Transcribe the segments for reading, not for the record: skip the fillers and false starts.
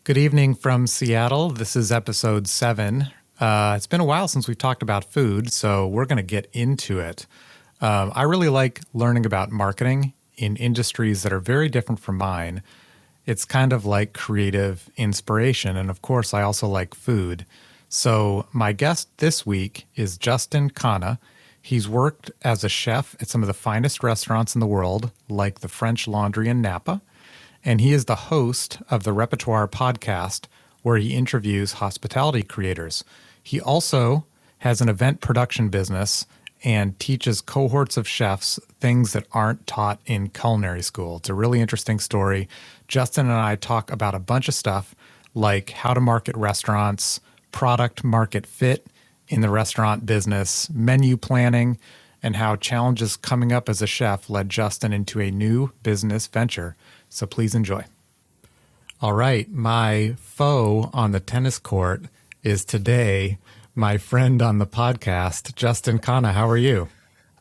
Good evening from Seattle. This is episode 7. It's been a while since we've talked about food, so we're going to get into it. I really like learning about marketing in industries that are very different from mine. It's kind of like creative inspiration, and of course, I also like food. So my guest this week is Justin Khanna. He's worked as a chef at some of the finest restaurants in the world, like the French Laundry in Napa. And he is the host of the Repertoire Podcast, where he interviews hospitality creators. He also has an event production business and teaches cohorts of chefs things that aren't taught in culinary school. It's a really interesting story. Justin and I talk about a bunch of stuff like how to market restaurants, product market fit in the restaurant business, menu planning, and how challenges coming up as a chef led Justin into a new business venture. So please enjoy. All right. My foe on the tennis court is today my friend on the podcast, Justin Khanna. How are you?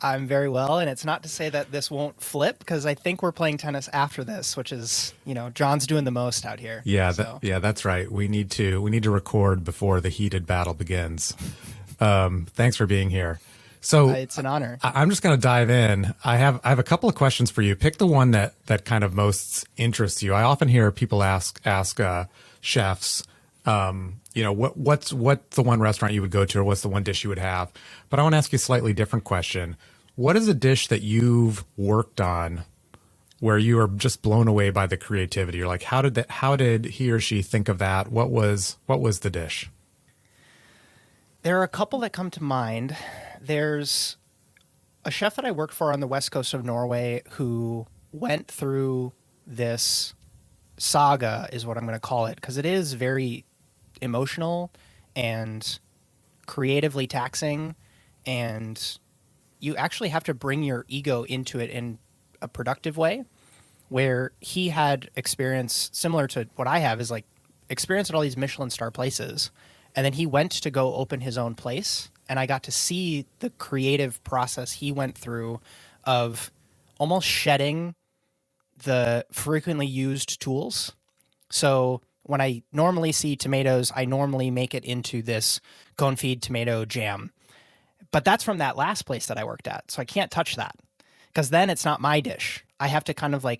I'm very well, and it's not to say that this won't flip, because I think we're playing tennis after this, which is, John's doing the most out here. Yeah, that's right. We need to record before the heated battle begins. Thanks for being here. So it's an honor. I'm just going to dive in. I have a couple of questions for you. Pick the one that kind of most interests you. I often hear people ask chefs, what's the one restaurant you would go to, or what's the one dish you would have? But I want to ask you a slightly different question. What is a dish that you've worked on where you are just blown away by the creativity? You're like, how did he or she think of that? What was the dish? There are a couple that come to mind. There's a chef that I worked for on the west coast of Norway who went through this saga, is what I'm going to call it, because it is very emotional and creatively taxing, and you actually have to bring your ego into it in a productive way, where he had experience similar to what I have, is like experience at all these Michelin star places. And then he went to go open his own place, and I got to see the creative process he went through of almost shedding the frequently used tools. So when I normally see tomatoes, I normally make it into this confit tomato jam. But that's from that last place that I worked at, so I can't touch that, because then it's not my dish. I have to kind of I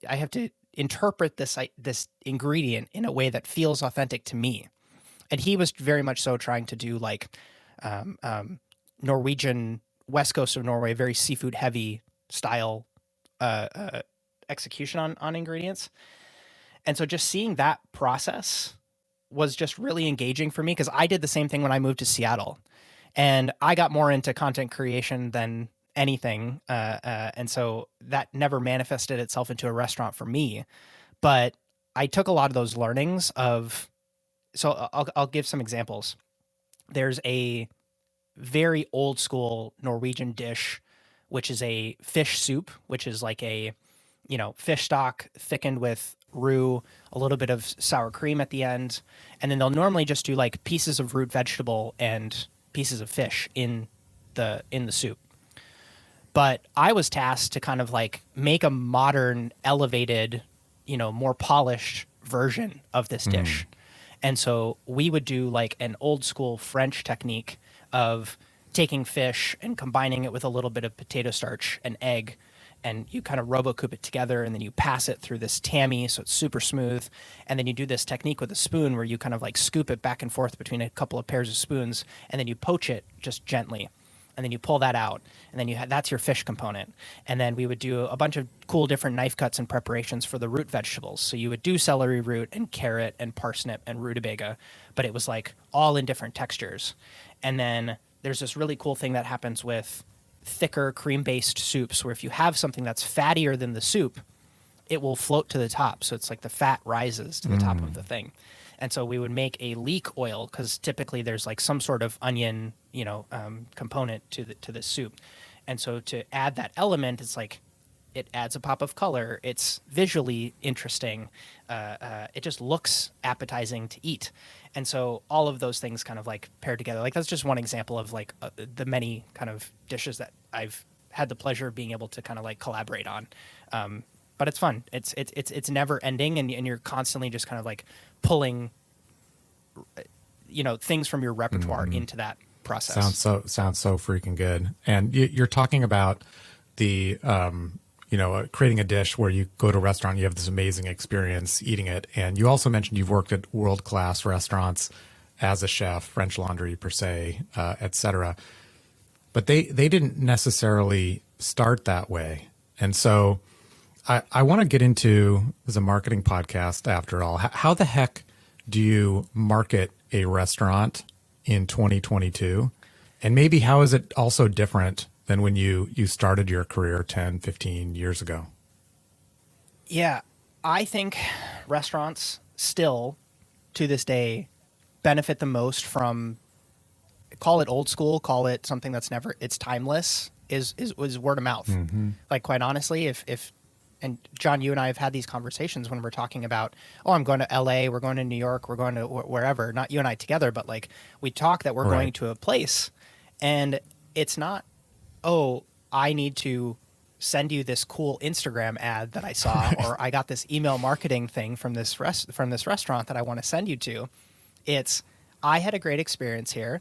have to interpret this ingredient in a way that feels authentic to me. And he was very much so trying to do Norwegian, west coast of Norway, very seafood heavy style execution on ingredients. And so just seeing that process was just really engaging for me, because I did the same thing when I moved to Seattle. And I got more into content creation than anything. And so that never manifested itself into a restaurant for me. But I took a lot of those learnings of... So I'll give some examples. There's a very old school Norwegian dish, which is a fish soup, which is like a, fish stock thickened with roux, a little bit of sour cream at the end. And then they'll normally just do like pieces of root vegetable and pieces of fish in the soup. But I was tasked to kind of like make a modern, elevated, more polished version of this dish. And so we would do like an old school French technique of taking fish and combining it with a little bit of potato starch and egg, and you kind of robocoop it together, and then you pass it through this tammy so it's super smooth. And then you do this technique with a spoon where you kind of like scoop it back and forth between a couple of pairs of spoons, and then you poach it just gently. And then you pull that out, and then that's your fish component. And then we would do a bunch of cool different knife cuts and preparations for the root vegetables. So you would do celery root and carrot and parsnip and rutabaga, but it was like all in different textures. And then there's this really cool thing that happens with thicker cream-based soups, where if you have something that's fattier than the soup, it will float to the top. So it's like the fat rises to the top of the thing. And so we would make a leek oil, because typically there's like some sort of onion, component to the soup. And so to add that element, it's like it adds a pop of color. It's visually interesting. It just looks appetizing to eat. And so all of those things kind of like paired together. Like that's just one example of like the many kind of dishes that I've had the pleasure of being able to kind of like collaborate on. but it's fun. It's never ending, and you're constantly just kind of like pulling, things from your repertoire into that process. Sounds so freaking good. And you're talking about the creating a dish where you go to a restaurant, you have this amazing experience eating it, and you also mentioned you've worked at world-class restaurants as a chef, French Laundry per se, etc. But they didn't necessarily start that way, and so I want to get into, as a marketing podcast after all, how the heck do you market a restaurant in 2022? And maybe how is it also different than when you started your career 10, 15 years ago? Yeah, I think restaurants still, to this day, benefit the most from, call it old school, call it something that's it's timeless, is word of mouth. Like, quite honestly, if and John, you and I have had these conversations when we're talking about, oh, I'm going to LA, we're going to New York, we're going to wherever, not you and I together, but like we talk that we're going to a place, and it's not, oh, I need to send you this cool Instagram ad that I saw, or I got this email marketing thing from this restaurant that I want to send you to. It's, I had a great experience here,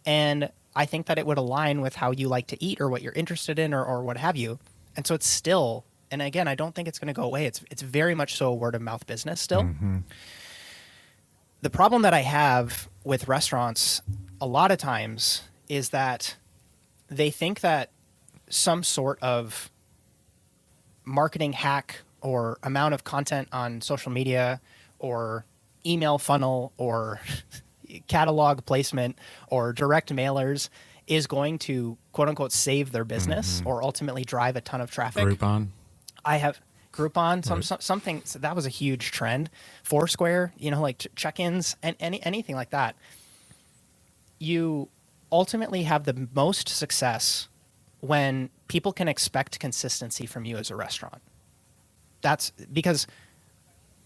and I think that it would align with how you like to eat or what you're interested in, or what have you. And so it's still, and again, I don't think it's going to go away. It's very much so a word of mouth business still. The problem that I have with restaurants a lot of times is that they think that some sort of marketing hack or amount of content on social media or email funnel or catalog placement or direct mailers is going to, quote unquote, save their business or ultimately drive a ton of traffic. Groupon. I have Groupon, something, so that was a huge trend. Foursquare, like check-ins and anything like that. You ultimately have the most success when people can expect consistency from you as a restaurant. That's because,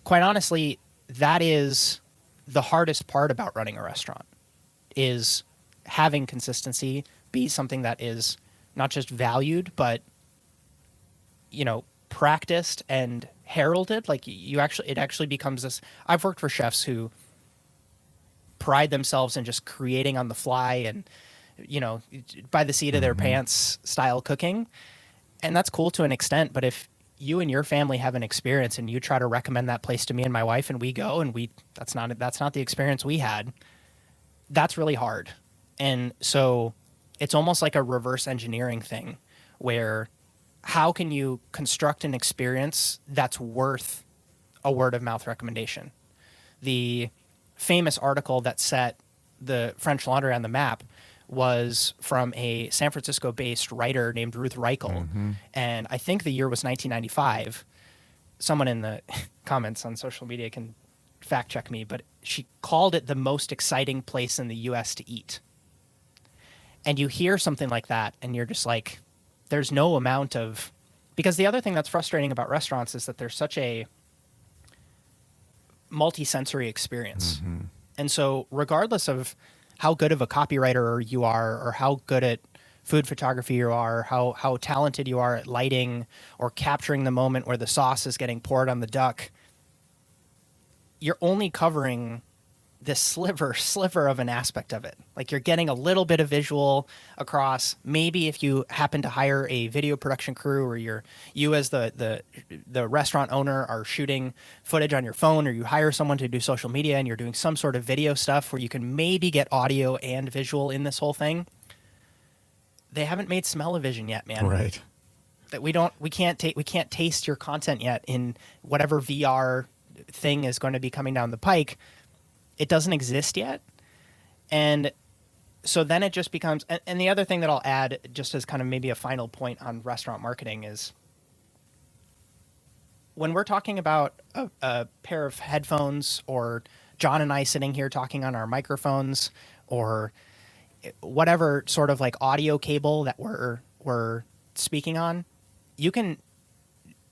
quite honestly, that is the hardest part about running a restaurant, is having consistency be something that is not just valued, but, practiced and heralded. Like it actually becomes this. I've worked for chefs who pride themselves in just creating on the fly and, by the seat of their pants style cooking. And that's cool to an extent. But if you and your family have an experience and you try to recommend that place to me and my wife, and we go and that's not the experience we had, that's really hard. And so it's almost like a reverse engineering thing, where how can you construct an experience that's worth a word of mouth recommendation? The famous article that set the French Laundry on the map was from a San Francisco-based writer named Ruth Reichel. And I think the year was 1995. Someone in the comments on social media can fact check me, but she called it the most exciting place in the US to eat. And you hear something like that and you're just like, there's no amount of, because the other thing that's frustrating about restaurants is that there's such a multi-sensory experience. And so regardless of how good of a copywriter you are, or how good at food photography you are, how talented you are at lighting or capturing the moment where the sauce is getting poured on the duck, you're only covering this sliver of an aspect of it. Like, you're getting a little bit of visual across. Maybe if you happen to hire a video production crew, or you as the restaurant owner are shooting footage on your phone, or you hire someone to do social media and you're doing some sort of video stuff where you can maybe get audio and visual in this whole thing. They haven't made smell-o-vision yet, man. Right. That we can't taste your content yet in whatever VR thing is going to be coming down the pike. It doesn't exist yet. And so then it just becomes, and the other thing that I'll add, just as kind of maybe a final point on restaurant marketing, is when we're talking about a pair of headphones, or John and I sitting here talking on our microphones, or whatever sort of like audio cable that we're speaking on, you can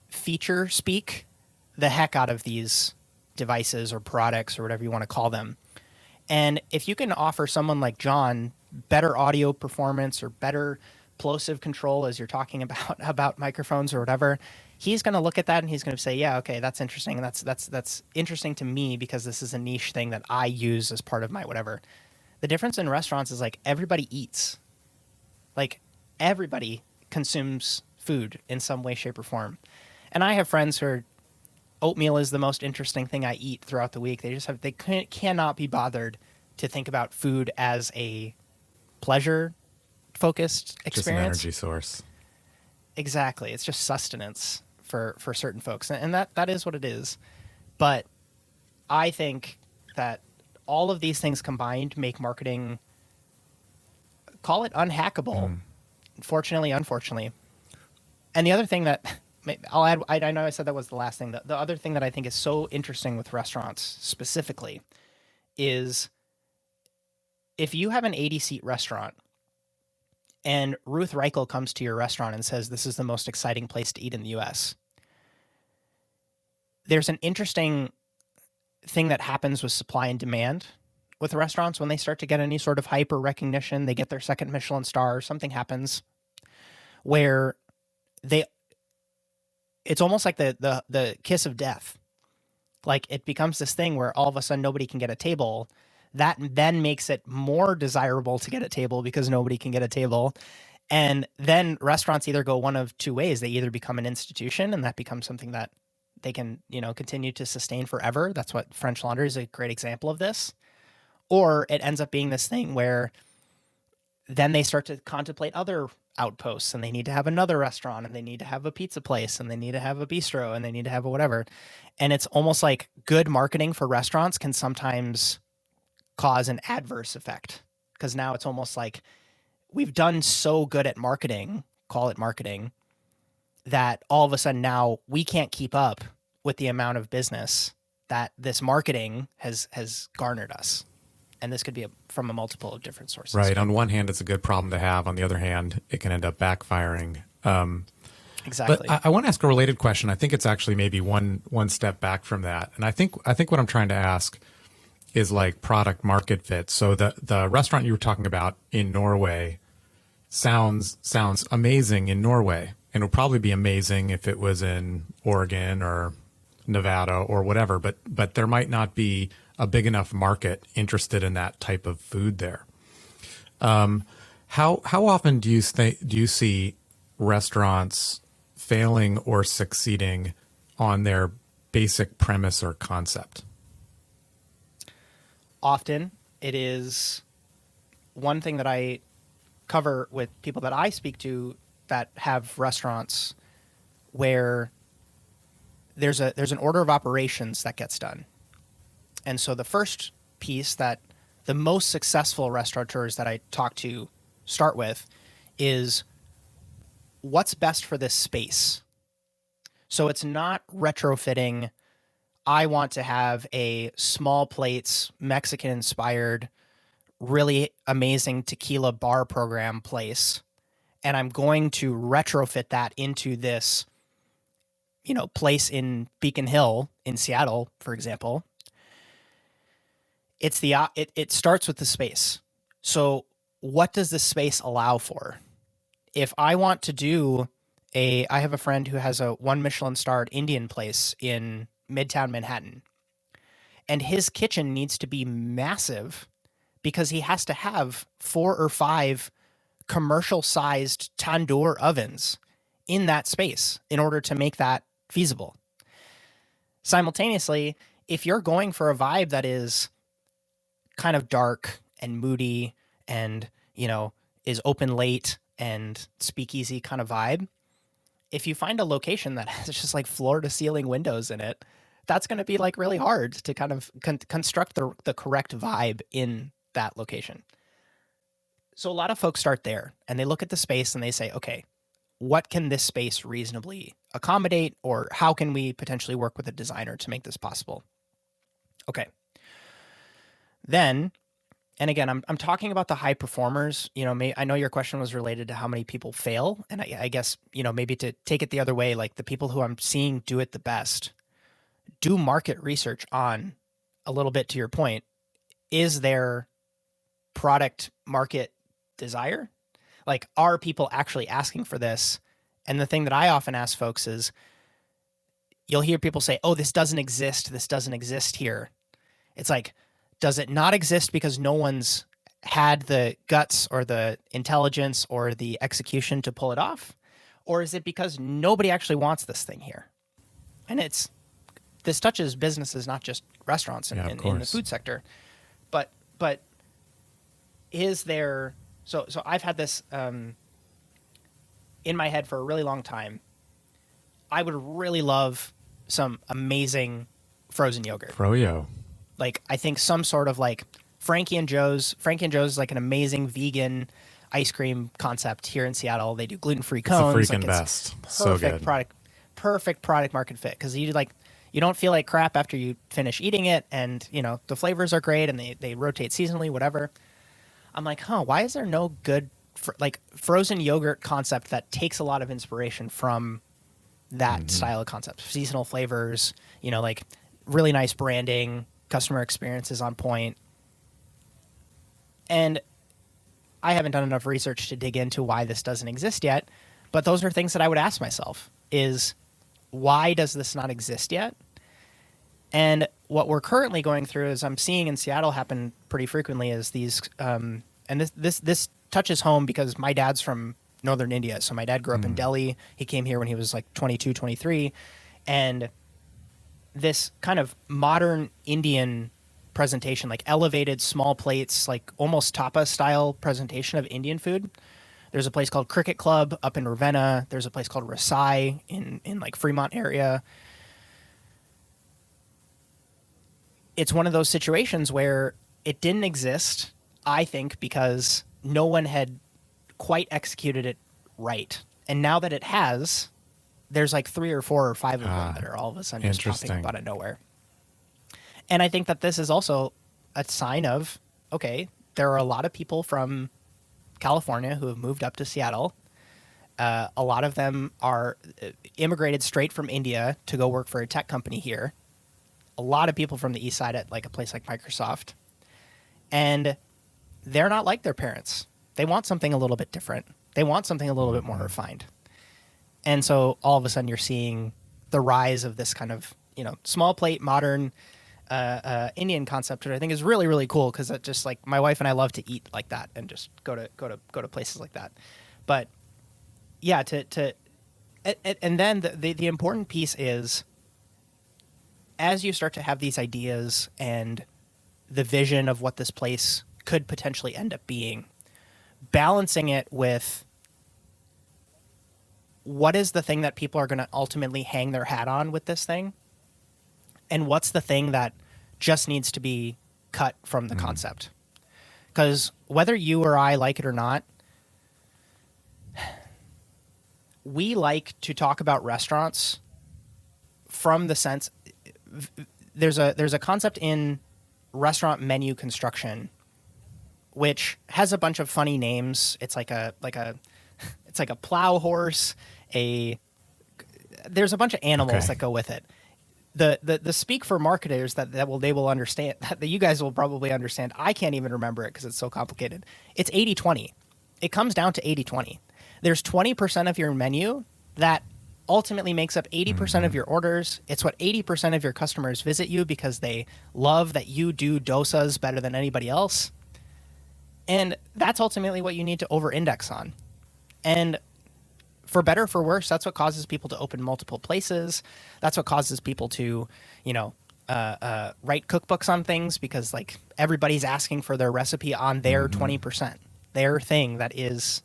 feature speak the heck out of these devices or products or whatever you want to call them. And if you can offer someone like John better audio performance or better plosive control, as you're talking about microphones or whatever, he's going to look at that and he's going to say, yeah, okay, that's interesting. And that's interesting to me because this is a niche thing that I use as part of my whatever. The difference in restaurants is like everybody eats. Like everybody consumes food in some way, shape, or form. And I have friends who are, oatmeal is the most interesting thing I eat throughout the week. They cannot be bothered to think about food as a pleasure focused experience. Just an energy source. Exactly. It's just sustenance for certain folks. And that is what it is. But I think that all of these things combined make marketing, call it unhackable. Fortunately, unfortunately. And the other thing that I'll add, I know I said that was the last thing. The other thing that I think is so interesting with restaurants specifically is if you have an 80-seat restaurant and Ruth Reichel comes to your restaurant and says, this is the most exciting place to eat in the US, there's an interesting thing that happens with supply and demand with restaurants when they start to get any sort of hype or recognition. They get their second Michelin star, something happens where it's almost like the kiss of death. Like it becomes this thing where all of a sudden nobody can get a table. That then makes it more desirable to get a table because nobody can get a table. And then restaurants either go one of two ways. They either become an institution and that becomes something that they can, continue to sustain forever. That's what French Laundry is a great example of this. Or it ends up being this thing where then they start to contemplate other outposts and they need to have another restaurant and they need to have a pizza place and they need to have a bistro and they need to have a whatever. And it's almost like good marketing for restaurants can sometimes cause an adverse effect because now it's almost like we've done so good at marketing, call it marketing, that all of a sudden now we can't keep up with the amount of business that this marketing has garnered us. And this could be from a multiple of different sources. Right. On one hand, it's a good problem to have. On the other hand, it can end up backfiring. Exactly. But I want to ask a related question. I think it's actually maybe one step back from that. And I think what I'm trying to ask is like product market fit. So the restaurant you were talking about in Norway sounds amazing in Norway, and it would probably be amazing if it was in Oregon or Nevada or whatever. But there might not be a big enough market interested in that type of food there. How often do you see restaurants failing or succeeding on their basic premise or concept? Often it is one thing that I cover with people that I speak to that have restaurants where there's an order of operations that gets done. And so the first piece that the most successful restaurateurs that I talk to start with is what's best for this space. So it's not retrofitting. I want to have a small plates, Mexican inspired, really amazing tequila bar program place. And I'm going to retrofit that into this, place in Beacon Hill in Seattle, for example. It starts with the space. So what does the space allow for? If I want to do I have a friend who has a 1 Michelin starred Indian place in Midtown Manhattan, and his kitchen needs to be massive because he has to have 4 or 5 commercial sized tandoor ovens in that space in order to make that feasible. Simultaneously, if you're going for a vibe that is kind of dark and moody and, is open late and speakeasy kind of vibe, if you find a location that has just like floor to ceiling windows in it, that's going to be like really hard to kind of construct the correct vibe in that location. So a lot of folks start there and they look at the space and they say, okay, what can this space reasonably accommodate, or how can we potentially work with a designer to make this possible? Okay. Then, and again, I'm talking about the high performers. I know your question was related to how many people fail, and I guess maybe to take it the other way, like the people who I'm seeing do it the best, do market research on, a little bit to your point, is there product market desire? Like, are people actually asking for this? And the thing that I often ask folks is, you'll hear people say, oh, this doesn't exist. This doesn't exist here. It's like, does it not exist because no one's had the guts or the intelligence or the execution to pull it off? Or is it because nobody actually wants this thing here? And this touches businesses, not just restaurants in the food sector. But is there, so I've had this in my head for a really long time. I would really love some amazing frozen yogurt. Froyo. Like, I think some sort of like Frankie and Joe's is like an amazing vegan ice cream concept here in Seattle. They do gluten-free cones. It's the freaking best. So good. Perfect product market fit, because you don't feel like crap after you finish eating it, and the flavors are great, and they rotate seasonally, whatever. I'm like, why is there no good frozen yogurt concept that takes a lot of inspiration from that style of concept? Seasonal flavors, like really nice branding, customer experience is on point. And I haven't done enough research to dig into why this doesn't exist yet, but those are things that I would ask myself is, why does this not exist yet? And what we're currently going through, is I'm seeing in Seattle happen pretty frequently, is these, and this touches home because my dad's from northern India. So my dad grew up in Delhi. He came here when he was like 22, 23. And this kind of modern Indian presentation, like elevated small plates, like almost tapas style presentation of Indian food. There's a place called Cricket Club up in Ravenna. There's a place called Rasai in like Fremont area. It's one of those situations where it didn't exist, I think, because no one had quite executed it right. And now that it has, there's like 3 or 4 or 5 of them that are all of a sudden just popping up out of nowhere. And I think that this is also a sign of, okay, there are a lot of people from California who have moved up to Seattle. A lot of them are immigrated straight from India to go work for a tech company here. A lot of people from the east side at like a place like Microsoft. And they're not like their parents. They want something a little bit different. They want something a little bit more refined. And so all of a sudden you're seeing the rise of this kind of, small plate, modern Indian concept, which I think is really, really cool, because it just, like, my wife and I love to eat like that and just go to places like that. But yeah, and then the important piece is, as you start to have these ideas and the vision of what this place could potentially end up being, balancing it with what is the thing that people are going to ultimately hang their hat on with this thing, and what's the thing that just needs to be cut from the concept. Because whether you or I like it or not, we like to talk about restaurants from the sense, there's a concept in restaurant menu construction which has a bunch of funny names. It's like a plow horse. There's a bunch of animals that go with it. The speak for marketers that they will understand, that you guys will probably understand. I can't even remember it because it's so complicated. It's 80-20. It comes down to 80-20. There's 20% of your menu that ultimately makes up 80% of your orders. It's what 80% of your customers visit you because they love that you do dosas better than anybody else. And that's ultimately what you need to over-index on. And for better or for worse, that's what causes people to open multiple places. That's what causes people to, write cookbooks on things because, like, everybody's asking for their recipe on their 20%, their thing that is,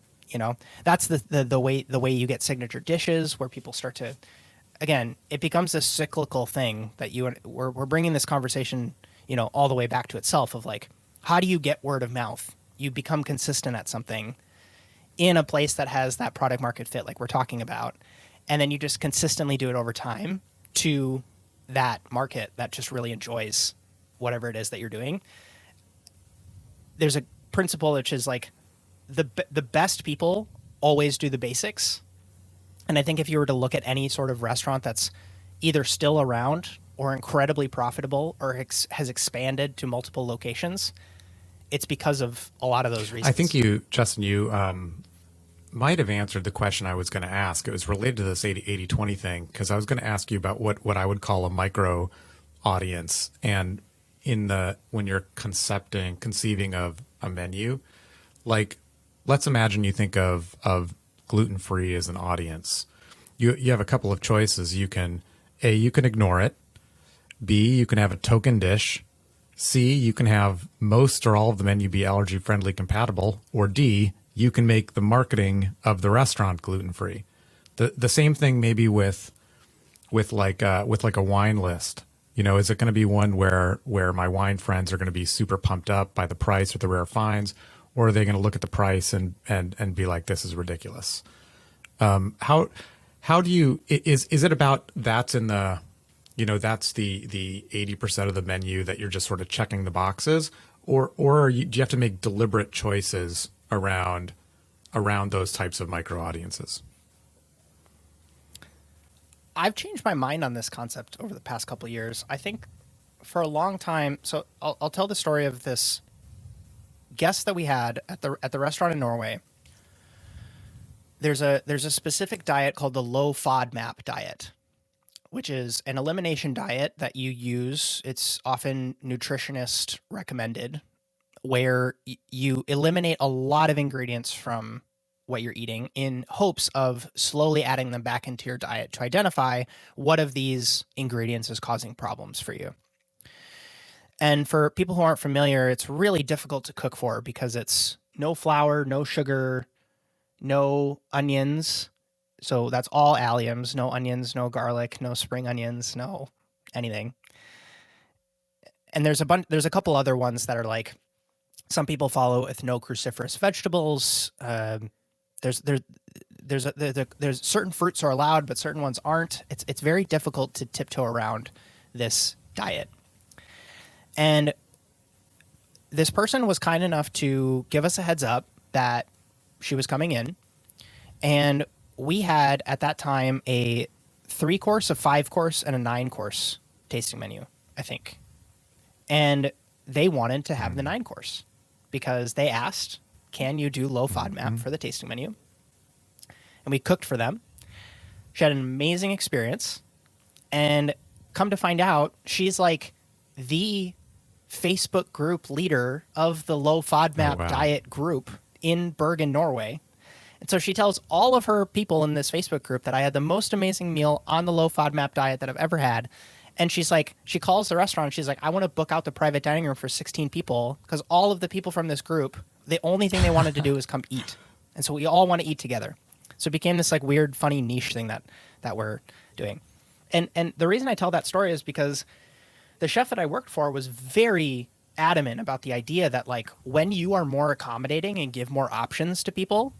that's the way you get signature dishes, where people start to, again, it becomes a cyclical thing that we're bringing this conversation, all the way back to itself of, like, how do you get word of mouth? You become consistent at something in a place that has that product market fit, like we're talking about, and then you just consistently do it over time to that market that just really enjoys whatever it is that you're doing. There's a principle which is, like, the best people always do the basics. And I think if you were to look at any sort of restaurant that's either still around or incredibly profitable or has expanded to multiple locations, it's because of a lot of those reasons. I think Justin, might have answered the question I was going to ask. It was related to this 80-20 thing, because I was going to ask you about what I would call a micro audience. And when you're conceiving of a menu, like, let's imagine you think of gluten-free as an audience. You have a couple of choices. You can ignore it. B, you can have a token dish. C, you can have most or all of the menu be allergy-friendly compatible. Or D, you can make the marketing of the restaurant gluten-free. The same thing maybe with like a wine list. You know, is it going to be one where my wine friends are going to be super pumped up by the price or the rare finds, or are they going to look at the price and be like, this is ridiculous? How do you, is it about that's in the, you know, that's the 80% of the menu that you're just sort of checking the boxes, or do you have to make deliberate choices around those types of micro audiences? I've changed my mind on this concept over the past couple of years. I think for a long time, so I'll tell the story of this guest that we had at the restaurant in Norway. There's a specific diet called the Low FODMAP Diet, which is an elimination diet that you use. It's often nutritionist recommended, where you eliminate a lot of ingredients from what you're eating in hopes of slowly adding them back into your diet to identify what of these ingredients is causing problems for you. And for people who aren't familiar, it's really difficult to cook for because it's no flour, no sugar, no onions. So that's all alliums, no onions, no garlic, no spring onions, no anything. And there's a couple other ones that are like, some people follow with no cruciferous vegetables. There's certain fruits are allowed, but certain ones aren't. It's very difficult to tiptoe around this diet. And this person was kind enough to give us a heads up that she was coming in. And we had at that time a 3-course, a 5-course, and a 9-course tasting menu, I think. And they wanted to have the 9-course because they asked, can you do low FODMAP for the tasting menu? And we cooked for them. She had an amazing experience. And come to find out, she's like the Facebook group leader of the Low FODMAP Diet group in Bergen, Norway. And so she tells all of her people in this Facebook group that I had the most amazing meal on the Low FODMAP diet that I've ever had. And she's like, she calls the restaurant and she's like, I want to book out the private dining room for 16 people because all of the people from this group, the only thing they wanted to do is come eat. And so we all want to eat together. So it became this like weird, funny niche thing that we're doing. And the reason I tell that story is because the chef that I worked for was very adamant about the idea that like when you are more accommodating and give more options to people,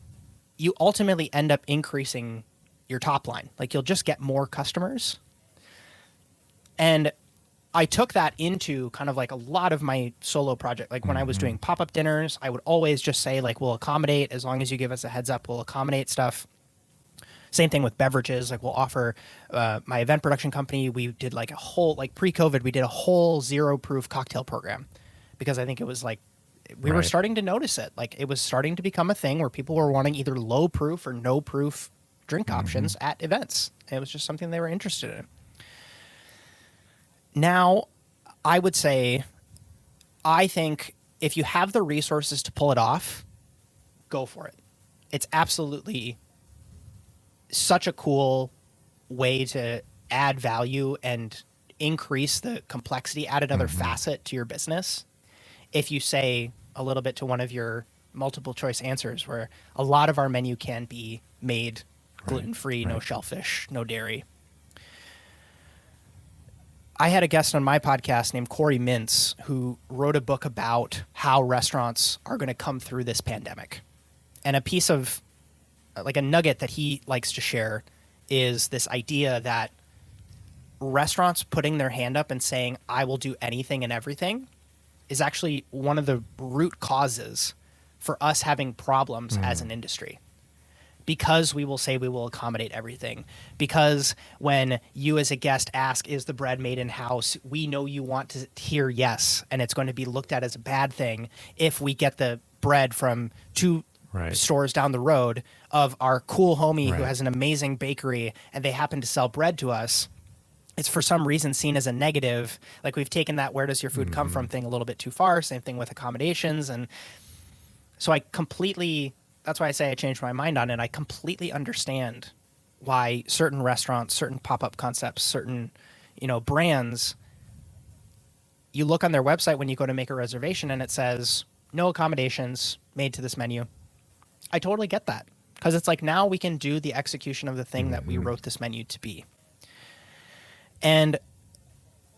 you ultimately end up increasing your top line. Like you'll just get more customers. And I took that into kind of like a lot of my solo project. Like when I was doing pop-up dinners, I would always just say like, we'll accommodate as long as you give us a heads up, we'll accommodate stuff. Same thing with beverages. Like we'll offer my event production company. We did like a whole, like pre-COVID, we did a whole 0-proof cocktail program because I think it was like, we were starting to notice it. Like it was starting to become a thing where people were wanting either low proof or no proof drink options at events. And it was just something they were interested in. Now, I would say, I think if you have the resources to pull it off, go for it. It's absolutely such a cool way to add value and increase the complexity, add another facet to your business. If you say a little bit to one of your multiple choice answers where a lot of our menu can be made gluten-free, no shellfish, no dairy. I had a guest on my podcast named Corey Mintz who wrote a book about how restaurants are going to come through this pandemic. And a piece of, like a nugget that he likes to share is this idea that restaurants putting their hand up and saying, I will do anything and everything is actually one of the root causes for us having problems as an industry. Because we will say we will accommodate everything. Because when you as a guest ask, is the bread made in-house? We know you want to hear yes, and it's going to be looked at as a bad thing if we get the bread from 2 right. stores down the road of our cool homie who Right. has an amazing bakery and they happen to sell bread to us, it's for some reason seen as a negative. Like we've taken that where does your food come from thing a little bit too far. Same thing with accommodations. And so that's why I say I changed my mind on it. I completely understand why certain restaurants, certain pop-up concepts, certain, brands, you look on their website when you go to make a reservation and it says no accommodations made to this menu. I totally get that because it's like now we can do the execution of the thing that we wrote this menu to be. And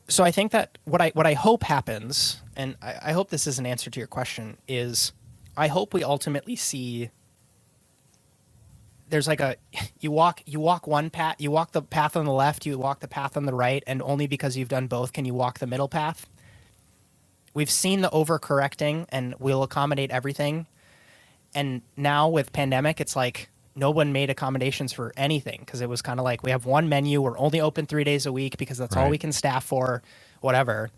so I think that what I hope happens, and I hope this is an answer to your question, is I hope we ultimately see there's like you walk one path, you walk the path on the left, you walk the path on the right, and only because you've done both can you walk the middle path. We've seen the overcorrecting and we'll accommodate everything. And now with pandemic, it's like no one made accommodations for anything because it was kind of like we have one menu, we're only open 3 days a week because that's all we can staff for, whatever.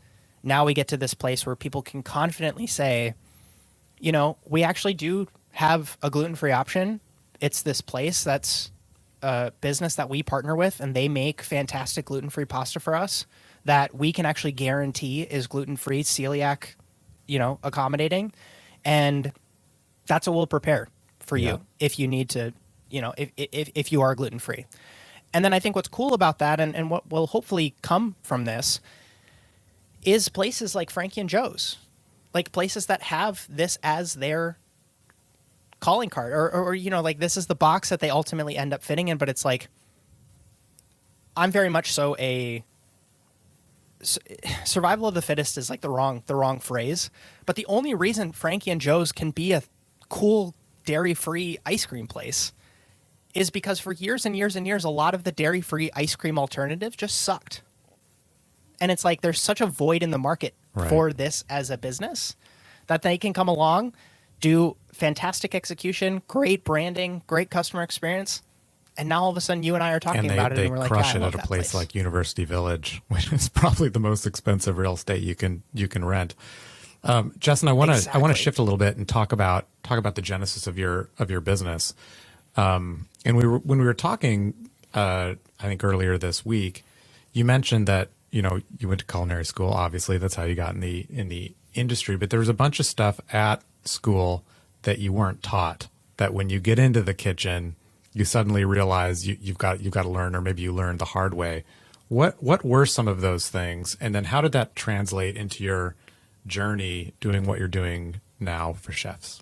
Now we get to this place where people can confidently say, we actually do have a gluten-free option. It's this place that's a business that we partner with, and they make fantastic gluten-free pasta for us that we can actually guarantee is gluten-free, celiac, accommodating. And that's what we'll prepare for you if you need to, if you are gluten-free. And then I think what's cool about that and what will hopefully come from this is places like Frankie and Joe's, like places that have this as their calling card or like this is the box that they ultimately end up fitting in. But it's like, I'm very much so survival of the fittest is like the wrong phrase. But the only reason Frankie and Joe's can be a cool dairy-free ice cream place is because for years and years and years, a lot of the dairy-free ice cream alternatives just sucked. And it's like there's such a void in the market for this as a business that they can come along, do fantastic execution, great branding, great customer experience, and now all of a sudden you and I are talking about it and we're like, they crush I it love at a that place like University Village, which is probably the most expensive real estate you can rent. Justin, I want to shift a little bit and talk about the genesis of your business. And when we were talking, I think earlier this week, you mentioned that you went to culinary school. Obviously, that's how you got in the industry. But there was a bunch of stuff at school that you weren't taught. That when you get into the kitchen, you suddenly realize you've got to learn, or maybe you learned the hard way. What were some of those things, and then how did that translate into your journey doing what you're doing now for chefs?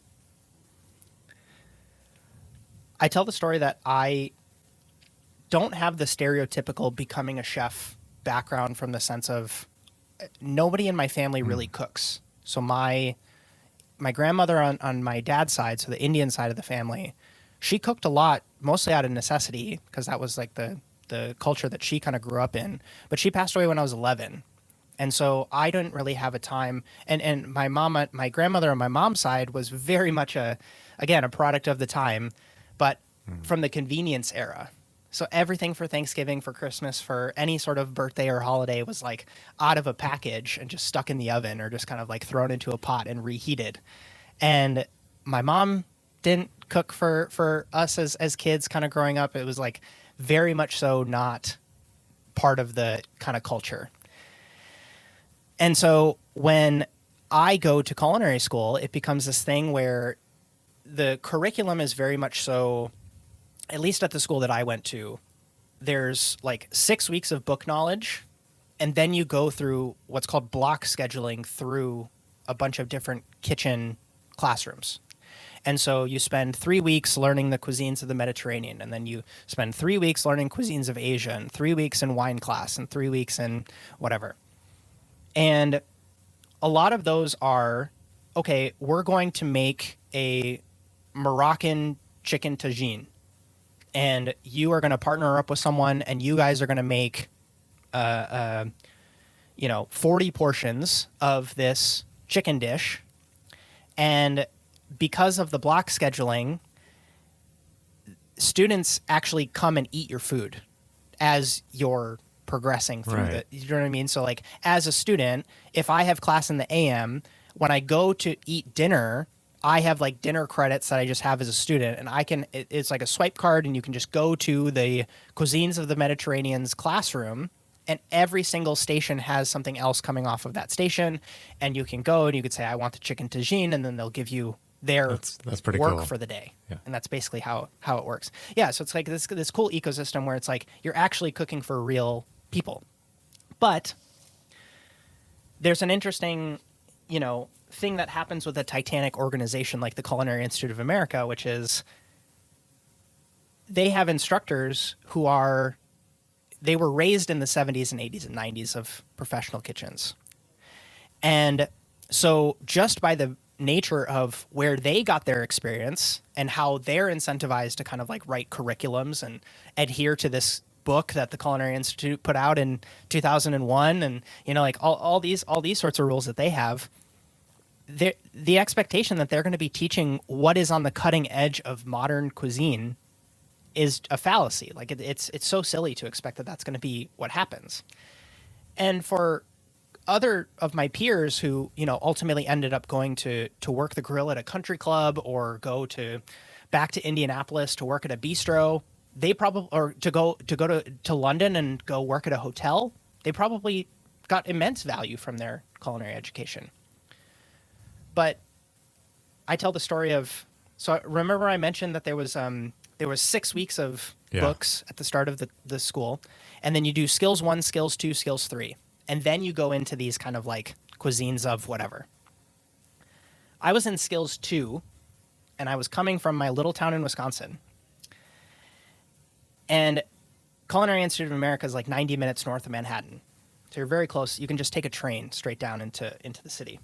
I tell the story that I don't have the stereotypical becoming a chef background from the sense of nobody in my family really cooks. So my grandmother on my dad's side, so the Indian side of the family, she cooked a lot, mostly out of necessity because that was like the culture that she kind of grew up in. But she passed away when I was 11. And so I didn't really have a time. And my grandmother on my mom's side was very much a product of the time, but from the convenience era. So everything for Thanksgiving, for Christmas, for any sort of birthday or holiday was like out of a package and just stuck in the oven or just kind of like thrown into a pot and reheated. And my mom didn't cook for us as kids kind of growing up. It was like very much so not part of the kind of culture. And so when I go to culinary school, it becomes this thing where the curriculum is very much so, at least at the school that I went to, there's like 6 weeks of book knowledge, and then you go through what's called block scheduling through a bunch of different kitchen classrooms. And so you spend 3 weeks learning the cuisines of the Mediterranean, and then you spend 3 weeks learning cuisines of Asia, and 3 weeks in wine class, and 3 weeks in whatever. And a lot of those are, okay, we're going to make a Moroccan chicken tagine, and you are going to partner up with someone, and you guys are going to make, 40 portions of this chicken dish. And because of the block scheduling, students actually come and eat your food as you're progressing through Right. you know what I mean? So like as a student, if I have class in the AM, when I go to eat dinner, I have like dinner credits that I just have as a student, and it's like a swipe card, and you can just go to the Cuisines of the Mediterranean's classroom, and every single station has something else coming off of that station, and you can go and you could say, I want the chicken tagine, and then they'll give you their that's pretty work cool. for the day. Yeah. And that's basically how it works. Yeah, so it's like this cool ecosystem where it's like you're actually cooking for real people. But there's an interesting, thing that happens with a titanic organization like the Culinary Institute of America, which is they have instructors they were raised in the 70s and 80s and 90s of professional kitchens. And so just by the nature of where they got their experience and how they're incentivized to kind of like write curriculums and adhere to this book that the Culinary Institute put out in 2001, and like all these sorts of rules that they have, the expectation that they're going to be teaching what is on the cutting edge of modern cuisine is a fallacy. Like it's so silly to expect that that's going to be what happens. And for other of my peers who ultimately ended up going to work the grill at a country club or go back to Indianapolis to work at a bistro, they probably, or to go to London and go work at a hotel, they probably got immense value from their culinary education. But I tell the story of, so remember I mentioned that there was 6 weeks of books at the start of the school, and then you do skills 1, skills 2, skills 3, and then you go into these kind of like cuisines of whatever. I was in skills 2, and I was coming from my little town in Wisconsin. And Culinary Institute of America is like 90 minutes north of Manhattan. So you're very close. You can just take a train straight down into the city.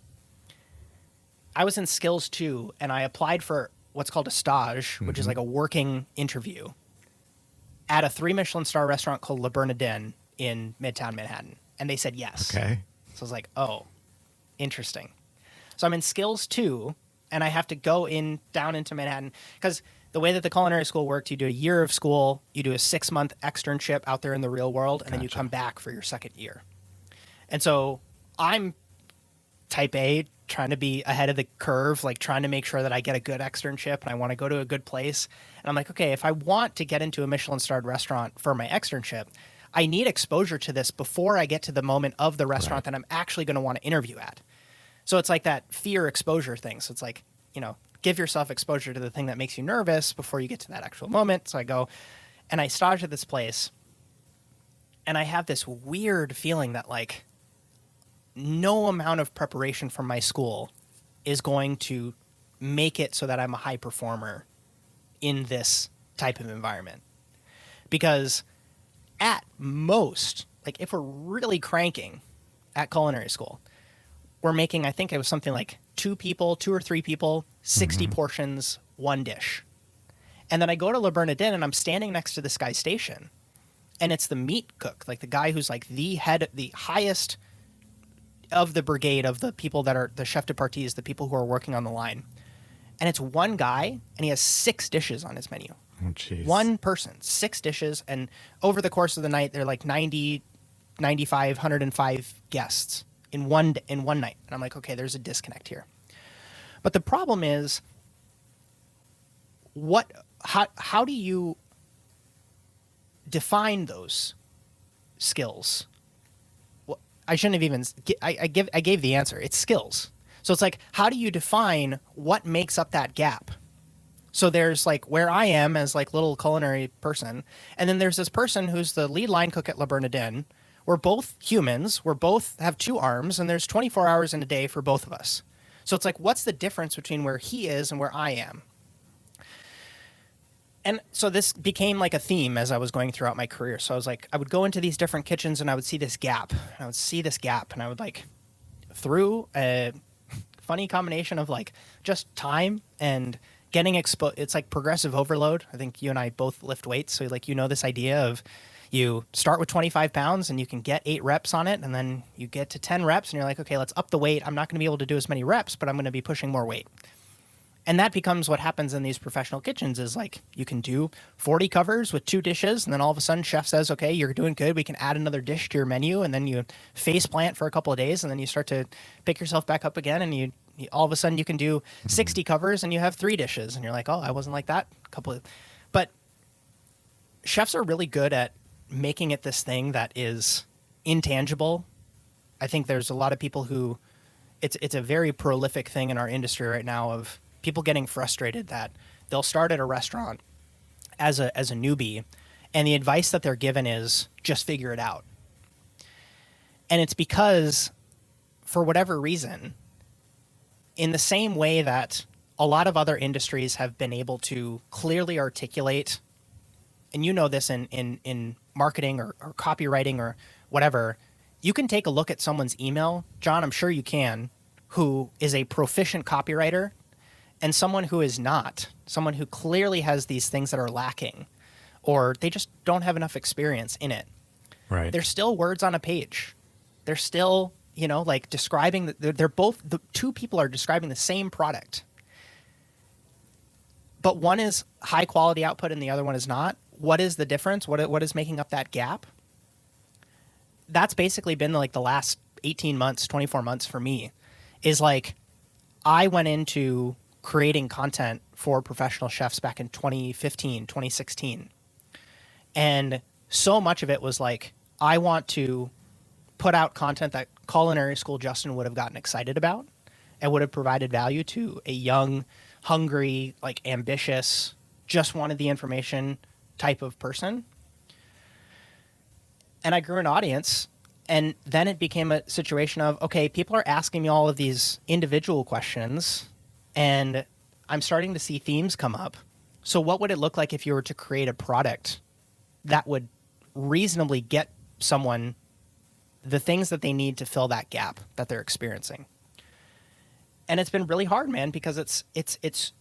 I was in skills 2, and I applied for what's called a stage, which is like a working interview at a 3 Michelin star restaurant called Le Bernardin in Midtown Manhattan. And they said yes. Okay. So I was like, oh, interesting. So I'm in skills 2, and I have to go down into Manhattan because the way that the culinary school worked, you do a year of school, you do a 6-month externship out there in the real world, and then you come back for your second year. And so I'm type A, trying to be ahead of the curve, like trying to make sure that I get a good externship and I want to go to a good place. And I'm like, okay, if I want to get into a Michelin-starred restaurant for my externship, I need exposure to this before I get to the moment of the restaurant that I'm actually going to want to interview at. So it's like that fear exposure thing. So it's like, give yourself exposure to the thing that makes you nervous before you get to that actual moment. So I go and I stage at this place, and I have this weird feeling that like no amount of preparation from my school is going to make it so that I'm a high performer in this type of environment. Because at most, like if we're really cranking at culinary school, we're making, I think it was something like 2 or 3 people, 60 portions, 1 dish. And then I go to Le Bernardin and I'm standing next to this guy's station, and it's the meat cook, like the guy who's like the head, the highest of the brigade of the people that are the chef de parties, the people who are working on the line. And it's one guy, and he has 6 dishes on his menu. Oh, jeez. One person, 6 dishes. And over the course of the night, they're like 90, 95, 105 guests in one night. And I'm like, okay, there's a disconnect here. But the problem is, how do you define those skills? I shouldn't have even. I gave the answer. It's skills. So it's like, how do you define what makes up that gap? So there's like where I am as like little culinary person, and then there's this person who's the lead line cook at Le Bernardin. We're both humans. We're both have 2 arms, and there's 24 hours in a day for both of us. So it's like, what's the difference between where he is and where I am? And so this became like a theme as I was going throughout my career. So I was like, I would go into these different kitchens and I would see this gap. And I would like, through a funny combination of like just time and getting exposed. It's like progressive overload. I think you and I both lift weights. So like, this idea of you start with 25 pounds and you can get 8 reps on it. And then you get to 10 reps and you're like, okay, let's up the weight. I'm not going to be able to do as many reps, but I'm going to be pushing more weight. And that becomes what happens in these professional kitchens is like you can do 40 covers with 2 dishes, and then all of a sudden chef says, okay, you're doing good. We can add another dish to your menu, and then you face plant for a couple of days, and then you start to pick yourself back up again, and you All of a sudden you can do 60 covers and you have 3 dishes and you're like, oh, I wasn't like that. But chefs are really good at making it this thing that is intangible. I think there's a lot of people who it's a very prolific thing in our industry right now of people getting frustrated that they'll start at a restaurant as a newbie, and the advice that they're given is just figure it out. And it's because, for whatever reason, in the same way that a lot of other industries have been able to clearly articulate, and you know this in marketing or copywriting or whatever, you can take a look at someone's email, John, I'm sure you can, who is a proficient copywriter, and someone who is not, someone who clearly has these things that are lacking, or they just don't have enough experience in it. Right. They're still words on a page. They're still, like describing, they're both, the two people are describing the same product. But one is high quality output and the other one is not. What is the difference? What is making up that gap? That's basically been like the last 18 months, 24 months for me, is like I went into creating content for professional chefs back in 2015, 2016. And so much of it was like, I want to put out content that culinary school Justin would have gotten excited about and would have provided value to a young, hungry, like ambitious, just wanted the information type of person. And I grew an audience, and then it became a situation of, okay, people are asking me all of these individual questions, and I'm starting to see themes come up. So what would it look like if you were to create a product that would reasonably get someone the things that they need to fill that gap that they're experiencing? And it's been really hard, man, because it's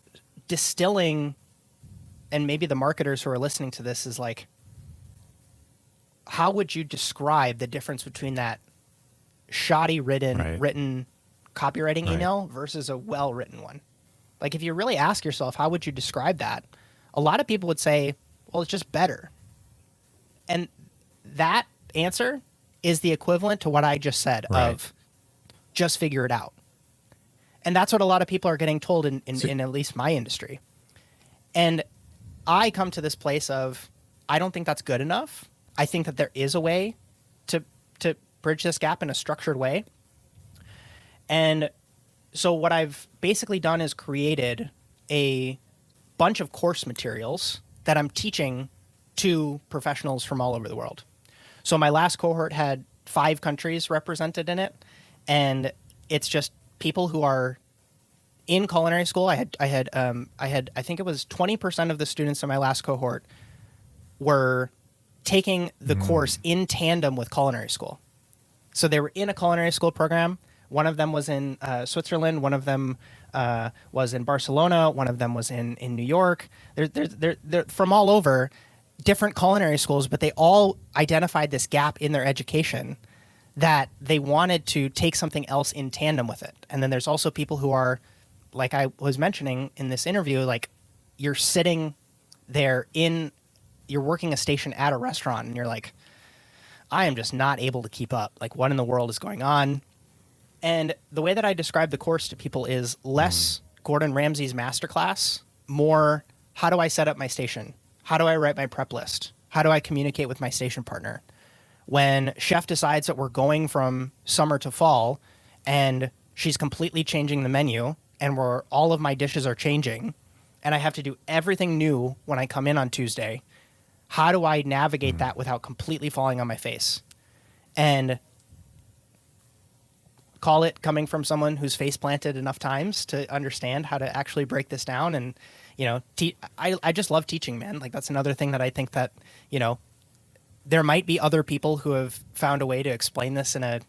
distilling, and maybe the marketers who are listening to this is like, how would you describe the difference between that shoddy written copywriting email versus a well-written one? Like, if you really ask yourself, how would you describe that? A lot of people would say, well, it's just better. And that answer is the equivalent to what I just said of just figure it out. And that's what a lot of people are getting told in at least my industry. And I come to this place of, I don't think that's good enough. I think that there is a way to bridge this gap in a structured way. And so what I've basically done is created a bunch of course materials that I'm teaching to professionals from all over the world. So my last cohort had 5 countries represented in it, and it's just people who are in culinary school. I think it was 20% of the students in my last cohort were taking the course in tandem with culinary school. So they were in a culinary school program. One of them was in Switzerland. One of them was in Barcelona. One of them was in New York. They're from all over, different culinary schools, but they all identified this gap in their education that they wanted to take something else in tandem with it. And then there's also people who are, like I was mentioning in this interview, like you're sitting there you're working a station at a restaurant and you're like, I am just not able to keep up. Like, what in the world is going on? And the way that I describe the course to people is less Gordon Ramsay's masterclass, more how do I set up my station? How do I write my prep list? How do I communicate with my station partner? When chef decides that we're going from summer to fall and she's completely changing the menu and all of my dishes are changing and I have to do everything new when I come in on Tuesday, how do I navigate that without completely falling on my face? And call it coming from someone who's face planted enough times to understand how to actually break this down. And, I just love teaching, man. Like, that's another thing that I think that, there might be other people who have found a way to explain this in a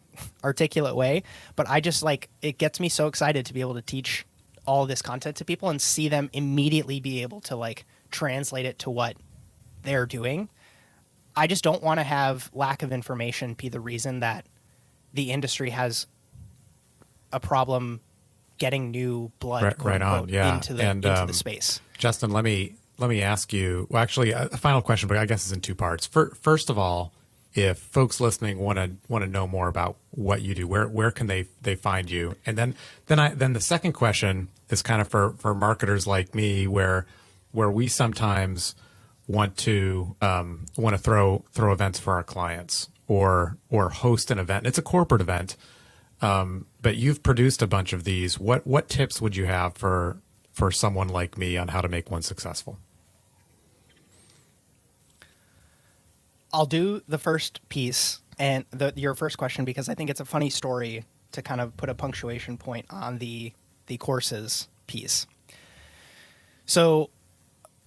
articulate way, but I just it gets me so excited to be able to teach all this content to people and see them immediately be able to translate it to what they're doing. I just don't want to have lack of information be the reason that the industry has a problem getting new blood into the space. Justin, let me ask you, well, actually a final question, but I guess it's in 2 parts. First of all, if folks listening want to know more about what you do, where can they find you? And then the second question is kind of for marketers like me, where we sometimes want to throw events for our clients or host an event. It's a corporate event, but you've produced a bunch of these. What tips would you have for someone like me on how to make one successful? I'll do the first piece and your first question, because I think it's a funny story to kind of put a punctuation point on the courses piece. So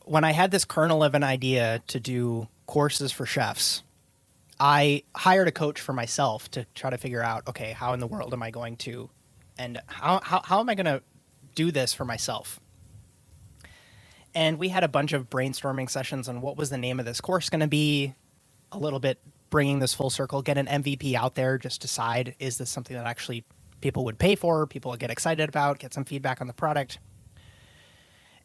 when I had this kernel of an idea to do courses for chefs, I hired a coach for myself to try to figure out, okay, how in the world am I going to, and how am I going to do this for myself? And we had a bunch of brainstorming sessions on what was the name of this course going to be, a little bit bringing this full circle, get an MVP out there, just decide, is this something that actually people would pay for, people would get excited about, get some feedback on the product.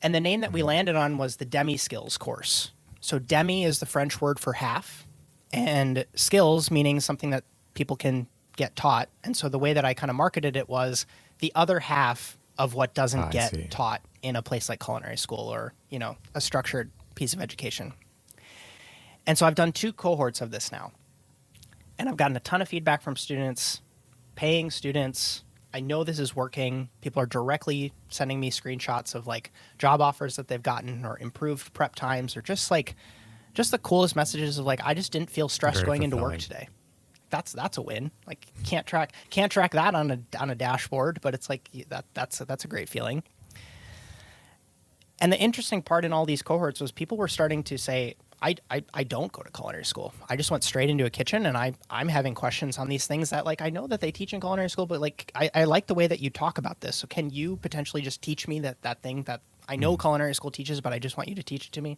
And the name that we landed on was the Demi Skills course. So Demi is the French word for half, and skills meaning something that people can get taught. And so the way that I kind of marketed it was the other half of what doesn't get taught in a place like culinary school or, a structured piece of education. And so I've done 2 cohorts of this now, and I've gotten a ton of feedback from students, paying students. I know this is working. People are directly sending me screenshots of like job offers that they've gotten or improved prep times or just the coolest messages of like, I just didn't feel stressed going into work today. That's a win. Like can't track that on a dashboard, but it's like that's a great feeling. And the interesting part in all these cohorts was people were starting to say, I don't go to culinary school. I just went straight into a kitchen, and I'm having questions on these things that like I know that they teach in culinary school, but like I like the way that you talk about this. So can you potentially just teach me that thing that I know culinary school teaches, but I just want you to teach it to me?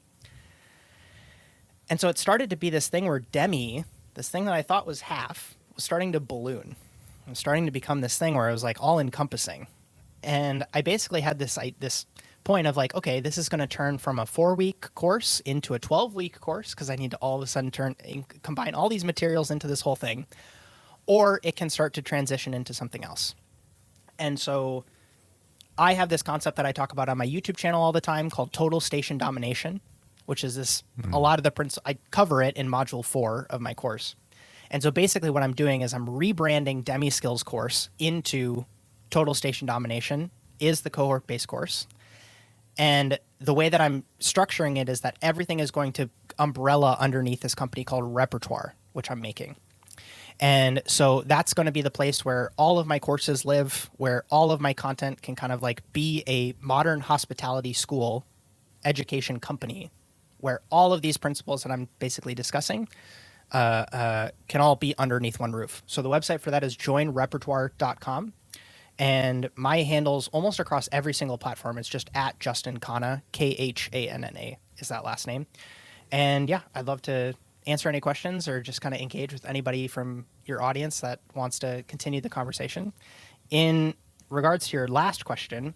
And so it started to be this thing where Demi, this thing that I thought was half, was starting to balloon. It was starting to become this thing where it was like all encompassing. And I basically had this point of like, okay, this is going to turn from a 4-week course into a 12-week course because I need to all of a sudden combine all these materials into this whole thing, or it can start to transition into something else. And so I have this concept that I talk about on my YouTube channel all the time called total station domination, which is this, a lot of the I cover it in module 4 of my course. And so basically what I'm doing is I'm rebranding Demi Skills course into total station domination is the cohort-based course. And the way that I'm structuring it is that everything is going to umbrella underneath this company called Repertoire, which I'm making. And so that's going to be the place where all of my courses live, where all of my content can kind of like be a modern hospitality school education company, where all of these principles that I'm basically discussing can all be underneath one roof. So the website for that is joinrepertoire.com. And my handles almost across every single platform. It's just at Justin Khanna, Khanna is that last name. And yeah, I'd love to answer any questions or just kind of engage with anybody from your audience that wants to continue the conversation. In regards to your last question,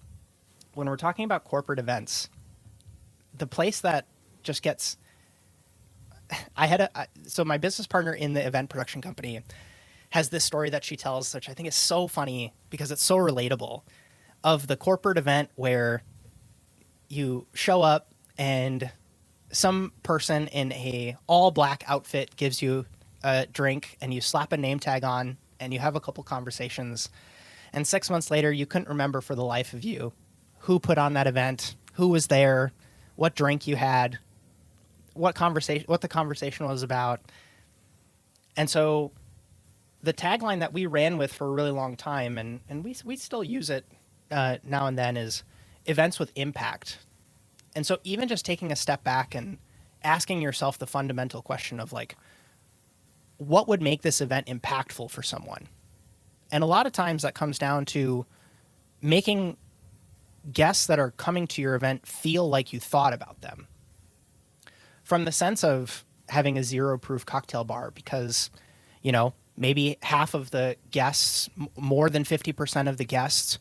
when we're talking about corporate events, the place that just gets, so my business partner in the event production company has this story that she tells, which I think is so funny because it's so relatable, of the corporate event where you show up and some person in a all black outfit gives you a drink and you slap a name tag on and you have a couple conversations. And 6 months later, you couldn't remember for the life of you who put on that event, who was there, what drink you had, what the conversation was about. And so the tagline that we ran with for a really long time, and we still use it now and then, is events with impact. And so even just taking a step back and asking yourself the fundamental question of like, what would make this event impactful for someone? And a lot of times that comes down to making guests that are coming to your event feel like you thought about them. From the sense of having a zero proof cocktail bar because, maybe half of the guests, more than 50% of the guests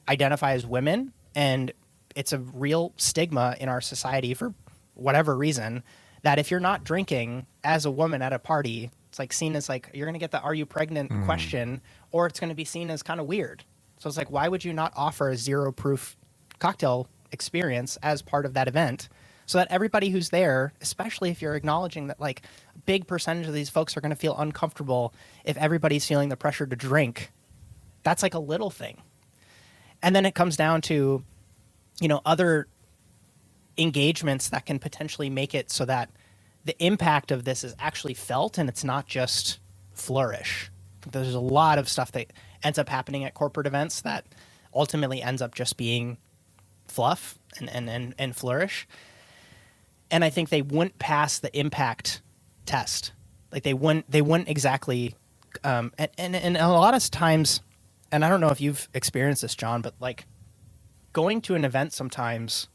identify as women. And it's a real stigma in our society for whatever reason that if you're not drinking as a woman at a party, it's like seen as like you're going to get the "Are you pregnant?" question, or it's going to be seen as kind of weird. So it's like, why would you not offer a 0 proof cocktail experience as part of that event, so that everybody who's there, especially if you're acknowledging that like a big percentage of these folks are going to feel uncomfortable if everybody's feeling the pressure to drink. That's like a little thing. And then it comes down to, you know, other engagements that can potentially make it so that the impact of this is actually felt and it's not just flourish. There's a lot of stuff that ends up happening at corporate events that ultimately ends up just being fluff and flourish. And I think they wouldn't pass the impact test. Like they wouldn't exactly, and a lot of times, and I don't know if you've experienced this, John, but like going to an event sometimes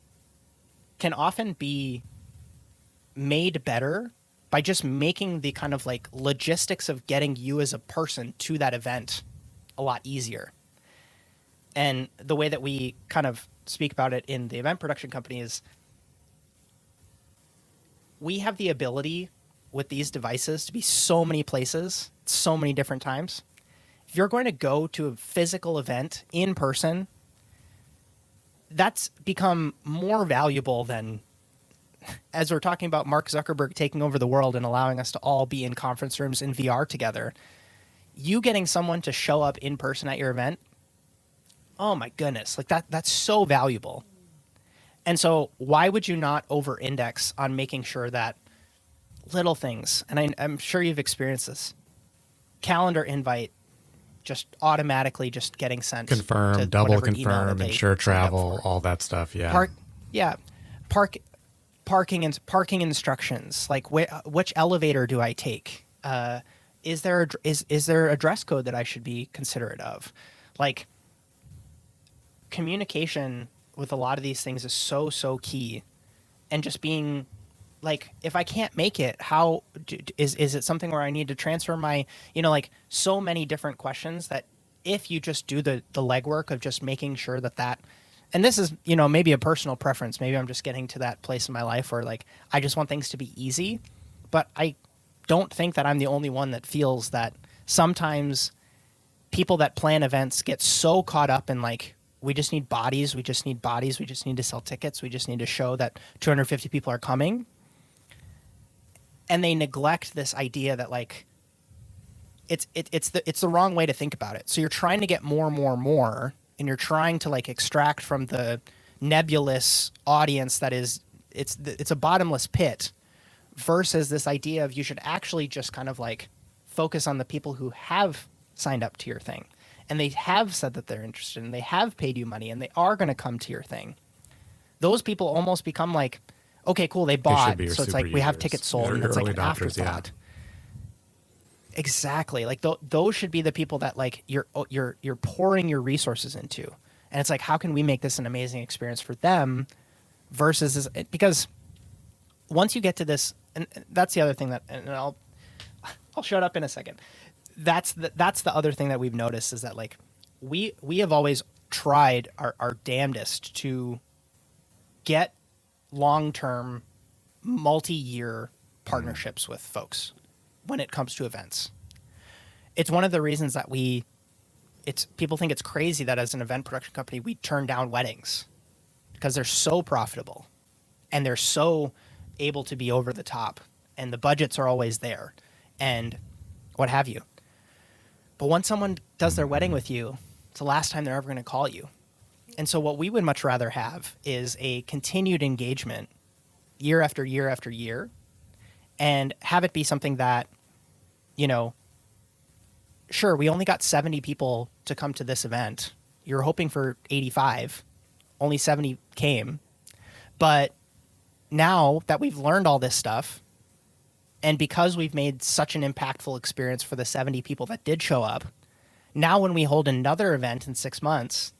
can often be made better by just making the kind of like logistics of getting you as a person to that event a lot easier. And the way that we kind of speak about it in the event production company is we have the ability with these devices to be so many places, so many different times. If you're going to go to a physical event in person, that's become more valuable than, as we're talking about Mark Zuckerberg taking over the world and allowing us to all be in conference rooms in VR together, you getting someone to show up in person at your event, oh my goodness, like that's so valuable. And so why would you not over-index on making sure that little things, and I'm sure you've experienced this, calendar invite just automatically just getting sent. Confirm, double confirm, ensure travel, all that stuff, yeah. Parking instructions, like which elevator do I take? Is there a dress code that I should be considerate of? Like, communication with a lot of these things is so key, and just being like, if I can't make it, how is it something where I need to transfer my, you know, like so many different questions that if you just do the legwork of just making sure that, and this is, you know, maybe a personal preference, maybe I'm just getting to that place in my life where like I just want things to be easy, but I don't think that I'm the only one that feels that sometimes people that plan events get so caught up in like, we just need bodies, we just need to sell tickets, we just need to show that 250 people are coming. And they neglect this idea that like it's the wrong way to think about it. So you're trying to get more, and you're trying to like extract from the nebulous audience that is it's a bottomless pit, versus this idea of you should actually just kind of like focus on the people who have signed up to your thing, and they have said that they're interested, and they have paid you money, and they are going to come to your thing. Those people almost become like, okay, cool, they bought, so it's like we have tickets sold, and it's like an afterthought. Yeah. Exactly. Like those should be the people that like you're pouring your resources into, and it's like, how can we make this an amazing experience for them, versus this, because once you get to this, and that's the other thing that, and I'll shut up in a second. That's the other thing that we've noticed is that like we have always tried our damnedest to get long-term, multi-year partnerships with folks when it comes to events. It's one of the reasons that people think it's crazy that as an event production company, we turn down weddings, because they're so profitable and they're so able to be over the top, and the budgets are always there and what have you. But once someone does their wedding with you, it's the last time they're ever going to call you. And so what we would much rather have is a continued engagement year after year after year, and have it be something that, you know, sure, we only got 70 people to come to this event. You're hoping for 85. Only 70 came. But now that we've learned all this stuff, and because we've made such an impactful experience for the 70 people that did show up, now when we hold another event in 6 months,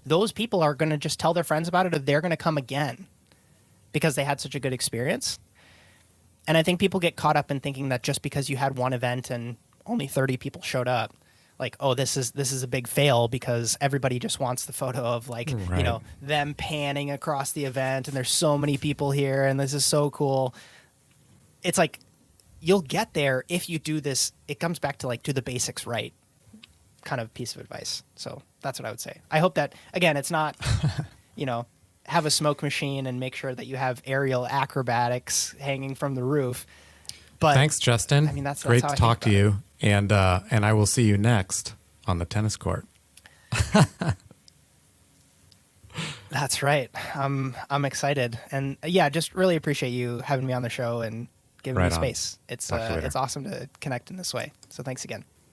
those people are going to just tell their friends about it, or they're going to come again because they had such a good experience. And I think people get caught up in thinking that just because you had one event and only 30 people showed up, like, oh, this is a big fail because everybody just wants the photo of like, right, you know, them panning across the event and there's so many people here and this is so cool. it's like you'll get there if you do this. It comes back to like do the basics right kind of piece of advice. So that's what I would say. I hope that, again, it's not, have a smoke machine and make sure that you have aerial acrobatics hanging from the roof. But thanks, Justin. I mean, that's great how to I talk to think you. And I will see you next on the tennis court. That's right. I'm excited. And yeah, just really appreciate you having me on the show and giving me space. It's awesome to connect in this way. So thanks again.